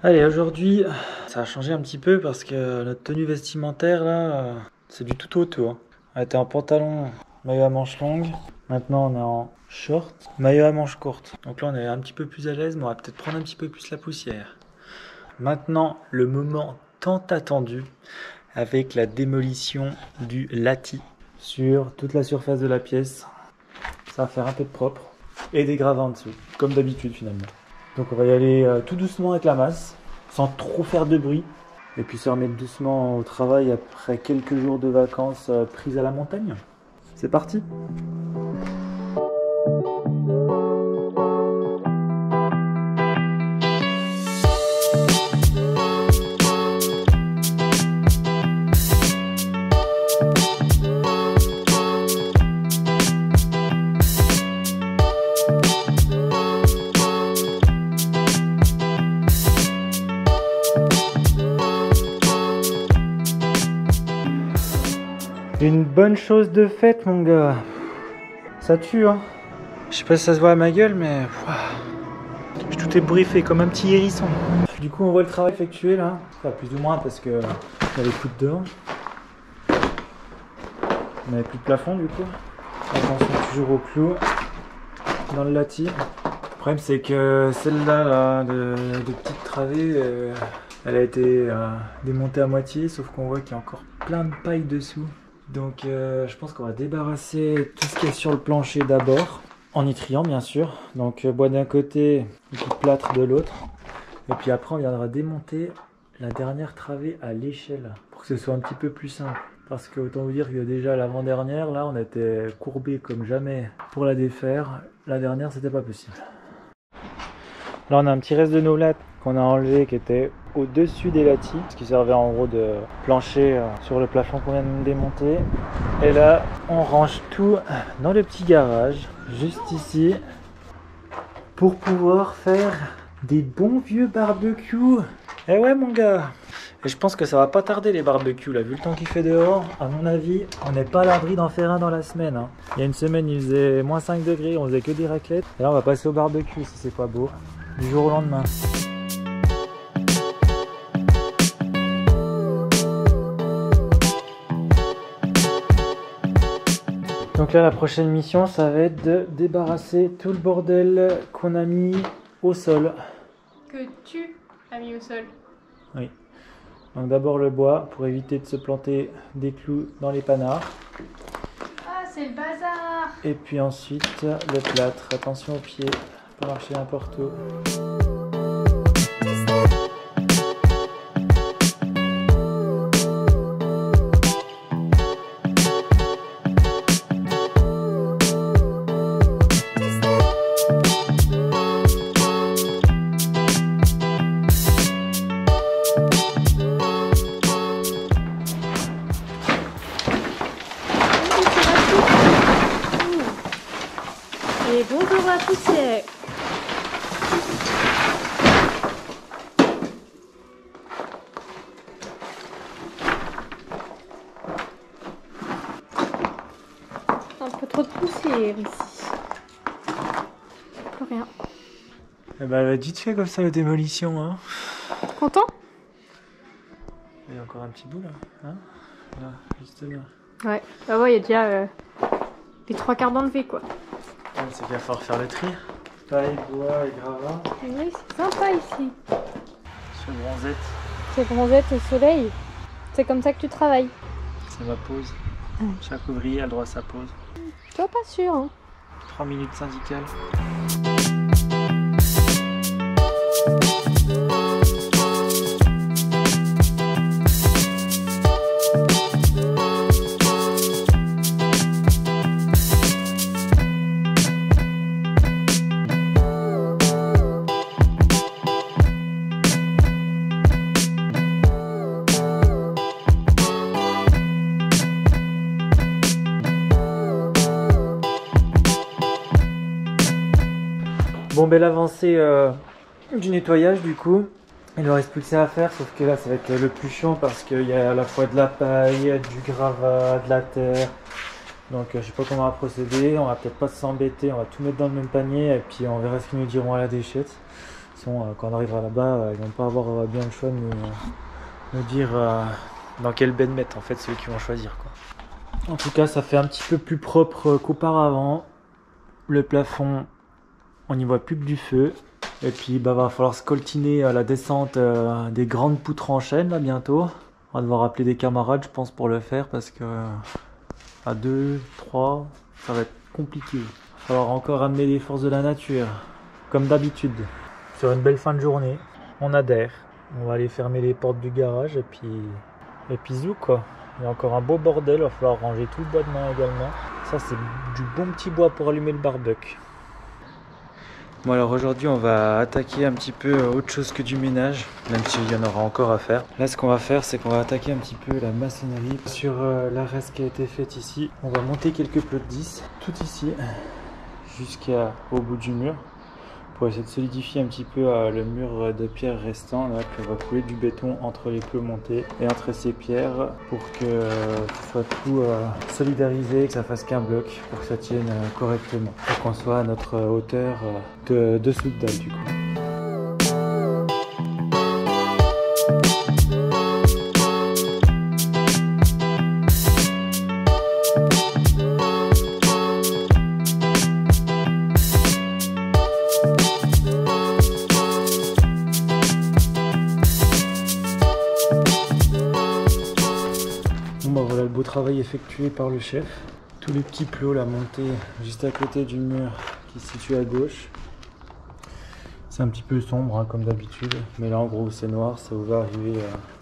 Allez, aujourd'hui, ça a changé un petit peu parce que notre tenue vestimentaire, là, c'est du tout auto, hein. On était en pantalon, maillot à manches longues. Maintenant, on est en short, maillot à manches courtes. Donc là, on est un petit peu plus à l'aise, mais on va peut-être prendre un petit peu plus la poussière. Maintenant, le moment tant attendu avec la démolition du lati sur toute la surface de la pièce. Ça va faire un peu de propre et des gravats en dessous, comme d'habitude finalement. Donc on va y aller tout doucement avec la masse, sans trop faire de bruit. Et puis se remettre doucement au travail après quelques jours de vacances prises à la montagne. C'est parti! Une bonne chose de faite, mon gars. Ça tue, hein. Je sais pas si ça se voit à ma gueule, mais je suis tout ébouriffé comme un petit hérisson. Du coup, on voit le travail effectué là. Enfin, plus ou moins parce que il y a les coups de dehors. On n'avait plus de plafond du coup. Attention toujours au clou dans le lati. Le problème c'est que celle-là là, de petite travée, elle a été démontée à moitié, sauf qu'on voit qu'il y a encore plein de paille dessous. Donc je pense qu'on va débarrasser tout ce qui est sur le plancher d'abord, en nitriant bien sûr. Donc bois d'un côté, et puis plâtre de l'autre. Et puis après on viendra démonter la dernière travée à l'échelle, pour que ce soit un petit peu plus simple. Parce que autant vous dire que déjà l'avant-dernière, là on était courbé comme jamais pour la défaire. La dernière c'était pas possible. Là on a un petit reste de nos lattes qu'on a enlevé qui était au-dessus des latis, ce qui servait en gros de plancher sur le plafond qu'on vient de démonter. Et là on range tout dans le petit garage juste ici pour pouvoir faire des bons vieux barbecues. Eh ouais mon gars. Et je pense que ça va pas tarder les barbecues là, vu le temps qu'il fait dehors. À mon avis, on n'est pas à l'abri d'en faire un dans la semaine, hein. Il y a une semaine il faisait moins 5 degrés, on faisait que des raclettes. Et là on va passer au barbecue si c'est pas beau, du jour au lendemain. Donc là la prochaine mission ça va être de débarrasser tout le bordel qu'on a mis au sol. Que tu as mis au sol. Oui. Donc d'abord le bois pour éviter de se planter des clous dans les panards. Ah, c'est le bazar. Et puis ensuite le plâtre. Attention aux pieds, pas marcher n'importe où. Et bonjour à poussière. Un peu trop de poussière ici. Plus rien. Eh ben, elle va vite fait comme ça la démolition, hein. Content? Il y a encore un petit bout là, hein, là, juste là. Ouais. Ah ouais, il y a déjà les 3/4 d'enlevé quoi. Ouais, c'est qu'il va falloir faire le tri. Paille, bois et gravats. Oui, c'est sympa ici. Sur bronzette. C'est bronzette au soleil. C'est comme ça que tu travailles. C'est ma pause. Ouais. Chaque ouvrier a le droit à sa pause. Toi pas sûr hein. 3 minutes syndicales. Bon ben l'avancée du nettoyage du coup, il ne reste plus que ça à faire, sauf que là ça va être le plus chiant parce qu'il y a à la fois de la paille, du gravat, de la terre. Donc je sais pas comment on va procéder, on va peut-être pas s'embêter, on va tout mettre dans le même panier et puis on verra ce qu'ils nous diront à la déchette. Quand on arrivera là-bas, ils vont pas avoir bien le choix de nous dire dans quel bed mettre, en fait, ceux qui vont choisir, quoi. En tout cas, ça fait un petit peu plus propre qu'auparavant. Le plafond, on n'y voit plus que du feu. Et puis, va falloir scoltiner la descente des grandes poutres en chaîne, là, bientôt. On va devoir appeler des camarades, je pense, pour le faire, parce que à 2, 3, ça va être compliqué. Il va falloir encore amener les forces de la nature, comme d'habitude. Sur une belle fin de journée, on adhère. On va aller fermer les portes du garage et puis zou, quoi. Il y a encore un beau bordel, il va falloir ranger tout le bois demain également. Ça, c'est du bon petit bois pour allumer le barbecue. Bon, alors aujourd'hui, on va attaquer un petit peu autre chose que du ménage, même s'il y en aura encore à faire. Là, ce qu'on va faire, c'est qu'on va attaquer un petit peu la maçonnerie sur l'arrêt qui a été faite ici. On va monter quelques plots de 10, tout ici, jusqu'au bout du mur, pour essayer de solidifier un petit peu le mur de pierre restant. Là, puis on va couler du béton entre les plots montés et entre ces pierres pour que ce soit tout solidarisé, que ça fasse qu'un bloc, pour que ça tienne correctement, pour qu'on soit à notre hauteur de dessous de dalle du coup. Voilà le beau travail effectué par le chef. Tous les petits plots là montés juste à côté du mur qui se situe à gauche. C'est un petit peu sombre hein, comme d'habitude, mais là en gros c'est noir, ça va arriver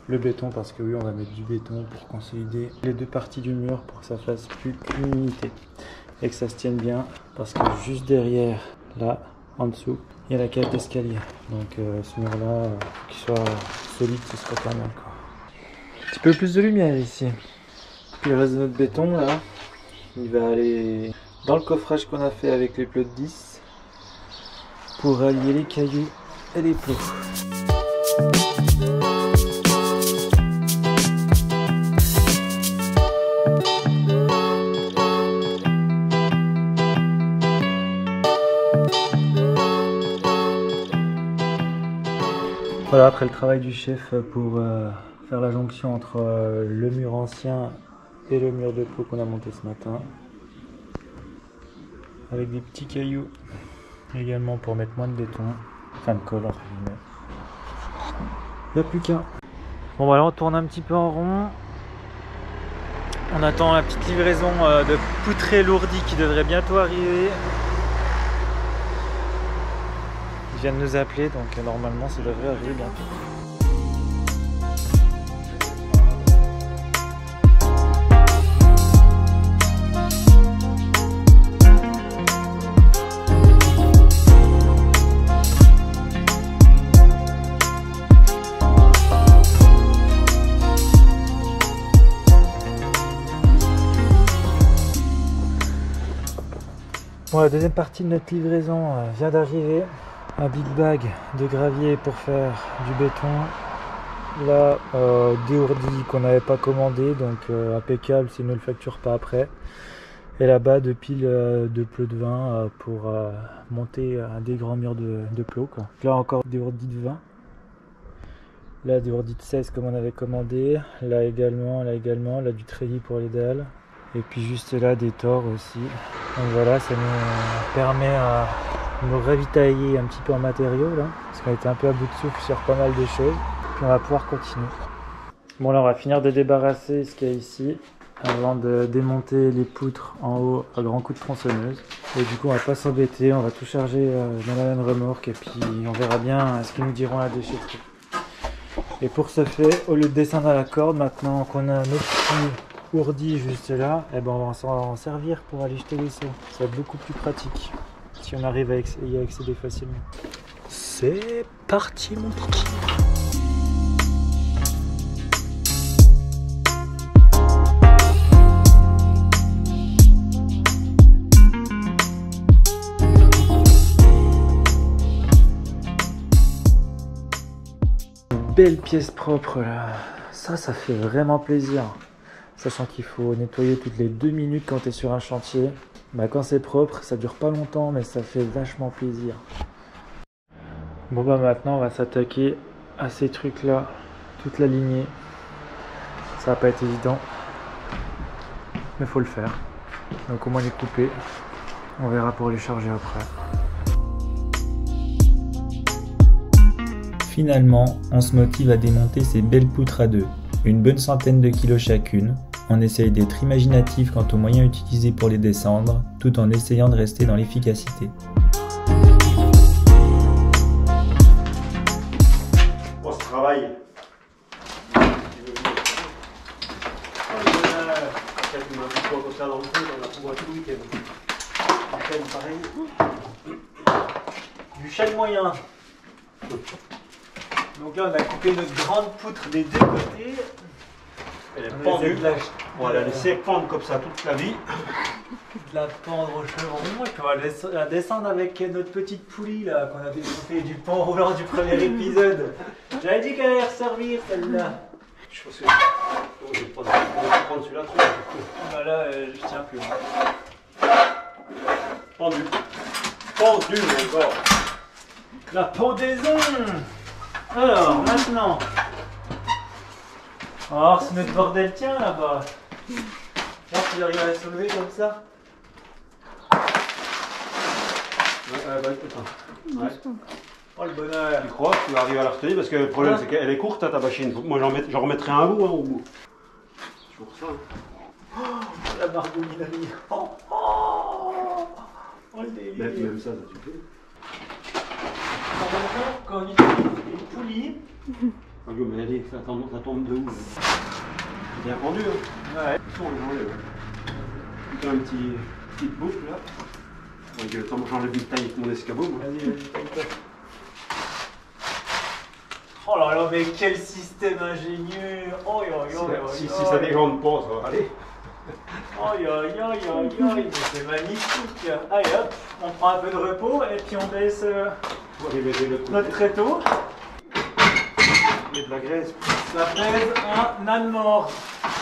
le béton parce que oui on va mettre du béton pour consolider les deux parties du mur pour que ça fasse plus qu'une unité et que ça se tienne bien, parce que juste derrière là en dessous il y a la cage d'escalier, donc ce mur là qu'il soit solide, ce serait pas mal quoi. Un petit peu plus de lumière ici. Puis le reste de notre béton là, il va aller dans le coffrage qu'on a fait avec les plots de 10 pour allier les cailloux et les plots. Voilà, après le travail du chef pour faire la jonction entre le mur ancien et le mur de plots qu'on a monté ce matin, avec des petits cailloux également pour mettre moins de béton, enfin de colle entre guillemets. Il n'y a plus qu'un. Bon voilà, on tourne un petit peu en rond. On attend la petite livraison de poutres élourdies qui devrait bientôt arriver. Ils viennent nous appeler, donc normalement ça devrait arriver bientôt. Bon, la deuxième partie de notre livraison vient d'arriver. Un big bag de gravier pour faire du béton. Là, déourdi qu'on n'avait pas commandé, donc impeccable s'il ne le facture pas après. Et là-bas, de piles de plots de vin pour monter des grands murs de plots, quoi. Là encore, déourdi de 20. Là, déourdi de 16 comme on avait commandé. Là également, là du treillis pour les dalles. Et puis juste là, des tors aussi. Donc voilà, ça nous permet de nous ravitailler un petit peu en matériaux là, parce qu'on était un peu à bout de souffle sur pas mal de choses. Puis on va pouvoir continuer. Bon là, on va finir de débarrasser ce qu'il y a ici avant de démonter les poutres en haut à grands coups de tronçonneuse. Et du coup, on va pas s'embêter, on va tout charger dans la même remorque et puis on verra bien ce qu'ils nous diront à la déchetterie. Et pour ce fait, au lieu de descendre à la corde, maintenant qu'on a notre petit ourdi juste là, eh ben on va s'en servir pour aller jeter les seaux. Ça va être beaucoup plus pratique si on arrive à y accéder facilement. C'est parti mon petit. Belle pièce propre là, ça fait vraiment plaisir. Sachant qu'il faut nettoyer toutes les 2 minutes quand tu es sur un chantier. Bah, quand c'est propre, ça dure pas longtemps, mais ça fait vachement plaisir. Bon bah maintenant on va s'attaquer à ces trucs là, toute la lignée. Ça va pas être évident, mais faut le faire. Donc au moins les couper, on verra pour les charger après. Finalement, on se motive à démonter ces belles poutres à deux, une bonne centaine de kilos chacune. On essaye d'être imaginatif quant aux moyens utilisés pour les descendre, tout en essayant de rester dans l'efficacité. On se travaille. Du chêne moyen. Donc là on a coupé notre grande poutre des deux côtés. Elle est pendue. On va la laisser pendre comme ça toute la vie. De la pendre au chevron et puis on va la descendre avec notre petite poulie là qu'on a démontée du pont roulant du premier épisode. J'avais dit qu'elle allait resservir celle-là. Je pense que je vais prendre celui-là. Bah là je tiens plus. Pendu. Pendu encore. La pendaison. Alors maintenant. On va voir si notre bordel tient là-bas. Voir si j'arrive à la soulever comme ça. Ouais. Oh le bonheur. Tu crois que tu vas arriver à la retenir parce que le problème c'est qu'elle est courte ta machine. Moi j'en remettrai un bout au bout. Toujours ça. Oh, la margoulinerie. Oh le délire. Même ça tu fais. Quand on utilise une poulie. Ah oui, mais allez, ça tombe de où? C'est bien pendu, hein? Ouais. On l'enlève. Un petite boucle là. Donc j'enlève une taille avec mon escabeau. Vas-y. Oh là là, mais quel système ingénieux! Oh Si ça dégende pas, ça va aller. Mais c'est magnifique! Allez hop, on prend un peu de repos et puis on baisse notre tréteau. Il y a de la graisse. Ça pèse un âne mort.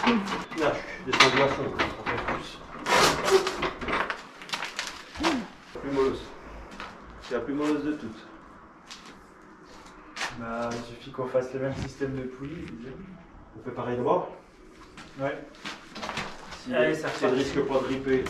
Là, je suis descendu à fond, ça fait plus. La plus molleuse. C'est la plus molleuse de toutes. Bah, il suffit qu'on fasse le même système de poulie. On fait pareil d'abord. Ouais. Si allez, ça ne risque pas de ripper.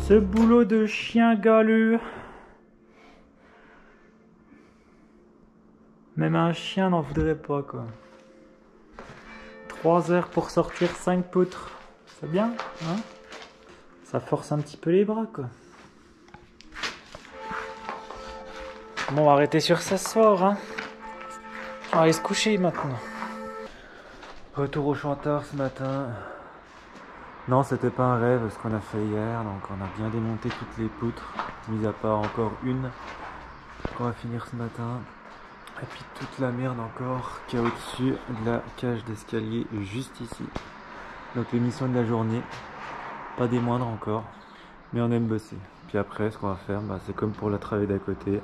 Ce boulot de chien galeux. Même un chien n'en voudrait pas quoi. 3 heures pour sortir 5 poutres. C'est bien, hein? Ça force un petit peu les bras quoi. Bon, on va arrêter sur ça ce soir, hein. On va aller se coucher maintenant. Retour au chanteur ce matin. Non, c'était pas un rêve ce qu'on a fait hier, donc on a bien démonté toutes les poutres, mis à part encore une qu'on va finir ce matin. Et puis toute la merde encore qu'il y a au-dessus de la cage d'escalier juste ici. Donc l'émission de la journée, pas des moindres encore, mais on aime bosser. Puis après ce qu'on va faire, bah, c'est comme pour la travée d'à côté.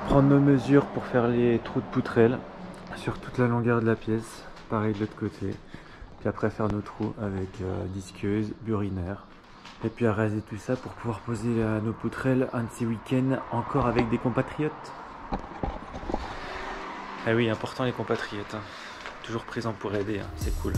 Prendre nos mesures pour faire les trous de poutrelle sur toute la longueur de la pièce, pareil de l'autre côté. Puis après faire nos trous avec disqueuse, burinaire. Et puis à raser tout ça pour pouvoir poser nos poutrelles un de ces week-ends encore avec des compatriotes. Ah oui, important les compatriotes. Hein. Toujours présents pour aider, hein. C'est cool.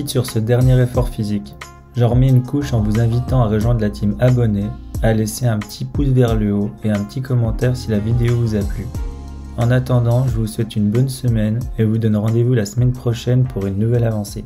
Sur ce dernier effort physique. J'en remets une couche en vous invitant à rejoindre la team abonnés, à laisser un petit pouce vers le haut et un petit commentaire si la vidéo vous a plu. En attendant, je vous souhaite une bonne semaine et vous donne rendez-vous la semaine prochaine pour une nouvelle avancée.